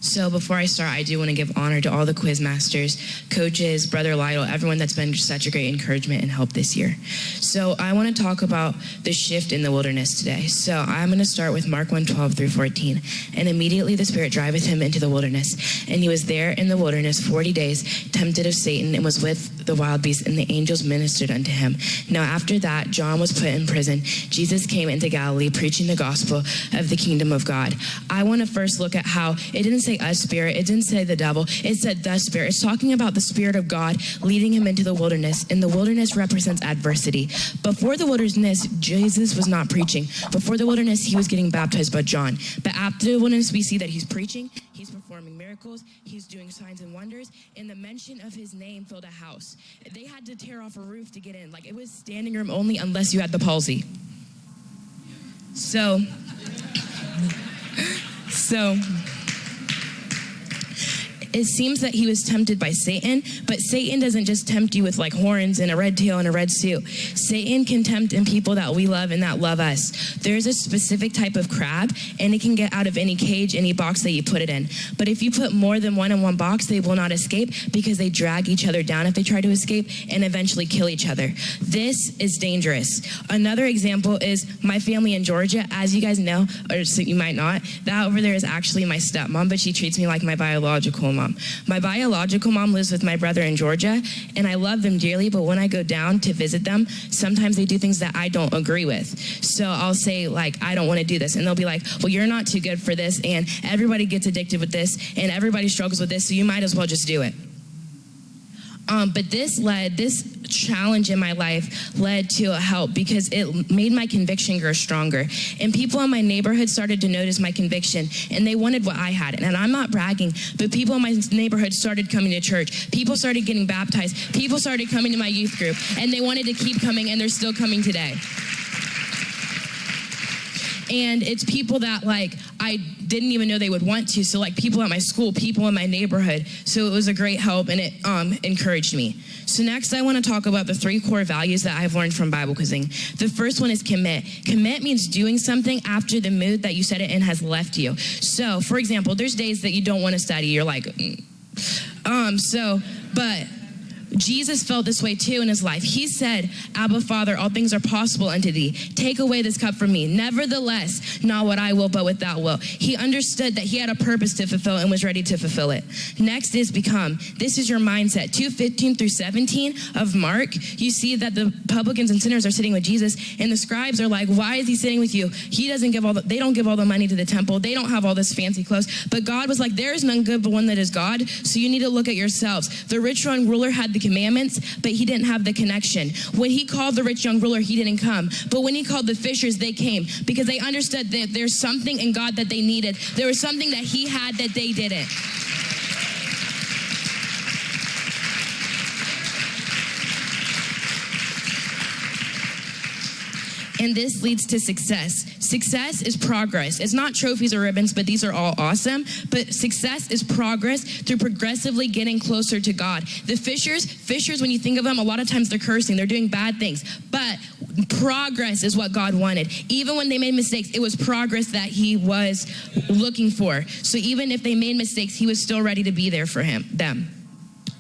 So before I start, I do want to give honor to all the quiz masters, coaches, Brother Lytle, everyone that's been such a great encouragement and help this year. So I want to talk about the shift in the wilderness today. So I'm going to start with Mark 1:12 through 14. And immediately the Spirit driveth him into the wilderness. And he was there in the wilderness 40 days, tempted of Satan, and was with the wild beasts, and the angels ministered unto him. Now after that, John was put in prison. Jesus came into Galilee, preaching the gospel of the kingdom of God. I want to first look at how it didn't say a spirit, it didn't say the devil, it said the Spirit. It's talking about the Spirit of God leading him into the wilderness, and the wilderness represents adversity. Before the wilderness, Jesus was not preaching. Before the wilderness, he was getting baptized by John. But after the wilderness, we see that he's preaching, he's performing miracles, he's doing signs and wonders, and the mention of his name filled a house. They had to tear off a roof to get in. Like, it was standing room only unless you had the palsy. So it seems that he was tempted by Satan, but Satan doesn't just tempt you with like horns and a red tail and a red suit. Satan can tempt in people that we love and that love us. There's a specific type of crab, and it can get out of any cage, any box that you put it in. But if you put more than one in one box, they will not escape because they drag each other down if they try to escape and eventually kill each other. This is dangerous. Another example is my family in Georgia. As you guys know, or so you might not, that over there is actually my stepmom, but she treats me like my biological mom. My biological mom lives with my brother in Georgia, and I love them dearly, but when I go down to visit them, sometimes they do things that I don't agree with. So I'll say, like, I don't want to do this, and they'll be like, well, you're not too good for this, and everybody gets addicted with this, and everybody struggles with this, so you might as well just do it. But this challenge in my life led to a help because it made my conviction grow stronger. And people in my neighborhood started to notice my conviction, and they wanted what I had. And I'm not bragging, but people in my neighborhood started coming to church. People started getting baptized. People started coming to my youth group, and they wanted to keep coming, and they're still coming today. And it's people that, like, I didn't even know they would want to. So, like, people at my school, people in my neighborhood. So it was a great help, and it encouraged me. So next, I want to talk about the 3 core values that I've learned from Bible quizzing. The first one is commit. Commit means doing something after the mood that you set it in has left you. So, for example, there's days that you don't want to study. You're like, but Jesus felt this way too in his life. He said, Abba, Father, all things are possible unto thee. Take away this cup from me. Nevertheless, not what I will, but what thou wilt. He understood that he had a purpose to fulfill and was ready to fulfill it. Next is become. This is your mindset. 2:15 through 17 of Mark, you see that the publicans and sinners are sitting with Jesus, and the scribes are like, why is he sitting with you? They don't give all the money to the temple. They don't have all this fancy clothes. But God was like, there is none good but one that is God. So you need to look at yourselves. The rich young ruler had the commandments, but he didn't have the connection. When he called the rich young ruler, he didn't come. But when he called the fishers, they came because they understood that there's something in God that they needed. There was something that he had that they didn't. And this leads to success. Success is progress. It's not trophies or ribbons, but these are all awesome. But success is progress through progressively getting closer to God. The fishers, when you think of them, a lot of times they're cursing. They're doing bad things. But progress is what God wanted. Even when they made mistakes, it was progress that he was looking for. So even if they made mistakes, he was still ready to be there for them.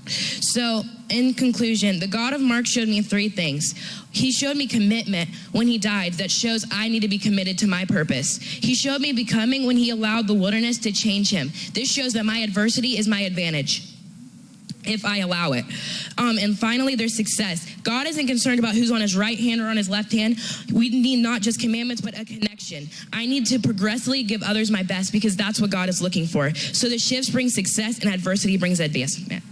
So in conclusion, the God of Mark showed me 3 things. He showed me commitment when he died that shows I need to be committed to my purpose. He showed me becoming when he allowed the wilderness to change him. This shows that my adversity is my advantage if I allow it. And finally, there's success. God isn't concerned about who's on his right hand or on his left hand. We need not just commandments, but a connection. I need to progressively give others my best because that's what God is looking for. So the shifts bring success and adversity brings advancement.